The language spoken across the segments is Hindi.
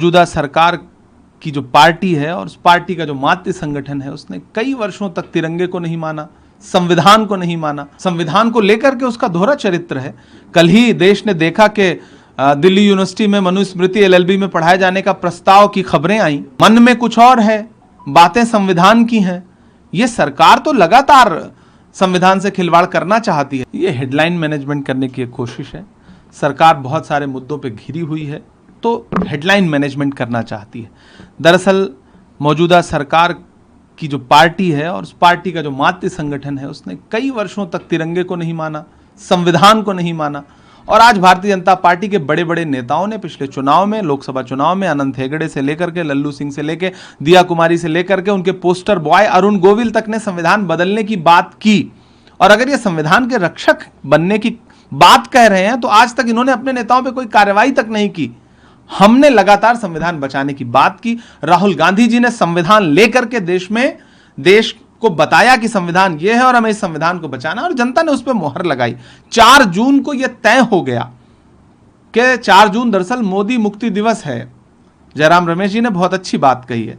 मौजूदा सरकार की जो पार्टी है और उस पार्टी का जो मातृ संगठन है उसने कई वर्षों तक तिरंगे को नहीं माना, संविधान को नहीं माना। संविधान को लेकर के उसका दोहरा चरित्र है। कल ही देश ने देखा कि दिल्ली यूनिवर्सिटी में मनुस्मृति एलएलबी में पढ़ाए जाने का प्रस्ताव की खबरें आई। मन में कुछ और है, बातें संविधान की हैं। ये सरकार तो लगातार संविधान से खिलवाड़ करना चाहती है। ये हेडलाइन मैनेजमेंट करने की एक कोशिश है। सरकार बहुत सारे मुद्दों पे घिरी हुई है तो हेडलाइन मैनेजमेंट करना चाहती है। दरअसल मौजूदा सरकार की जो पार्टी है और उस पार्टी का जो मातृ संगठन है उसने कई वर्षों तक तिरंगे को नहीं माना, संविधान को नहीं माना। और आज भारतीय जनता पार्टी के बड़े बड़े नेताओं ने पिछले चुनाव में, लोकसभा चुनाव में अनंत हेगड़े से लेकर के लल्लू सिंह से लेकर दिया कुमारी से लेकर के उनके पोस्टर बॉय अरुण गोविल तक ने संविधान बदलने की बात की। और अगर ये संविधान के रक्षक बनने की बात कह रहे हैं तो आज तक इन्होंने अपने नेताओं पे कोई कार्रवाई तक नहीं की। हमने लगातार संविधान बचाने की बात की। राहुल गांधी जी ने संविधान लेकर के देश को बताया कि संविधान यह है और हमें इस संविधान को बचाना, और जनता ने उस पर मोहर लगाई। 4 जून को यह तय हो गया कि 4 जून दरअसल मोदी मुक्ति दिवस है। जयराम रमेश जी ने बहुत अच्छी बात कही है।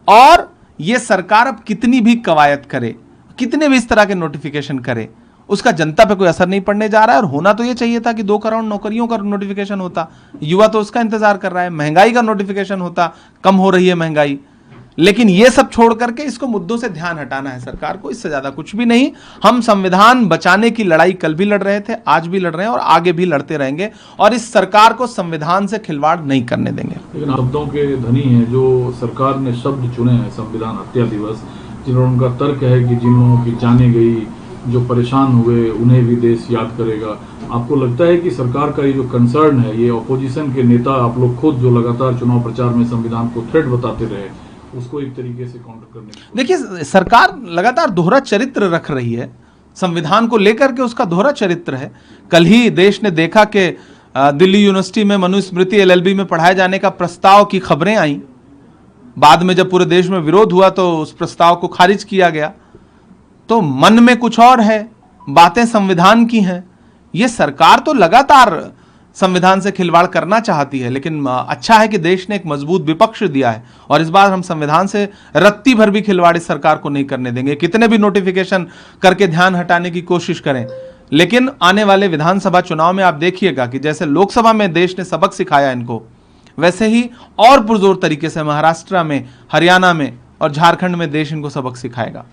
और यह सरकार अब कितनी भी कवायद करे, कितने भी इस तरह के नोटिफिकेशन करे, उसका जनता पे कोई असर नहीं पड़ने जा रहा है। और होना तो यह चाहिए था कि 2 करोड़ नौकरियों का नोटिफिकेशन होता, युवा तो उसका इंतजार कर रहा है। महंगाई का नोटिफिकेशन होता, कम हो रही है महंगाई। लेकिन यह सब छोड़ करके इसको मुद्दों से ध्यान हटाना है सरकार को, इससे ज्यादा कुछ भी नहीं। हम संविधान बचाने की लड़ाई कल भी लड़ रहे थे, आज भी लड़ रहे हैं और आगे भी लड़ते रहेंगे। और इस सरकार को संविधान से खिलवाड़ नहीं करने देंगे। लेकिन शब्दों के धनी हैं जो सरकार ने शब्द चुने हैं, संविधान हत्या दिवस, जिन्होंने उनका तर्क है कि जिन लोगों की जाने गई, जो परेशान हुए, उन्हें भी देश याद करेगा। आपको लगता है कि सरकार का ये जो कंसर्न है, ये ऑपोजिशन के नेता, आप लोग खुद जो लगातार चुनाव प्रचार में संविधान को थ्रेट बताते रहे, उसको एक तरीके से काउंटर करने की? देखिए, सरकार लगातार दोहरा चरित्र रख रही है। संविधान को लेकर के उसका दोहरा चरित्र है। कल ही देश ने देखा कि दिल्ली यूनिवर्सिटी में मनुस्मृति एलएलबी में पढ़ाए जाने का प्रस्ताव की खबरें आई। बाद में जब पूरे देश में विरोध हुआ तो उस प्रस्ताव को खारिज किया गया। तो मन में कुछ और है, बातें संविधान की हैं। ये सरकार तो लगातार संविधान से खिलवाड़ करना चाहती है। लेकिन अच्छा है कि देश ने एक मजबूत विपक्ष दिया है और इस बार हम संविधान से रत्ती भर भी खिलवाड़ इस सरकार को नहीं करने देंगे। कितने भी नोटिफिकेशन करके ध्यान हटाने की कोशिश करें, लेकिन आने वाले विधानसभा चुनाव में आप देखिएगा कि जैसे लोकसभा में देश ने सबक सिखाया इनको, वैसे ही और पुरजोर तरीके से महाराष्ट्र में, हरियाणा में और झारखंड में देश इनको सबक सिखाएगा।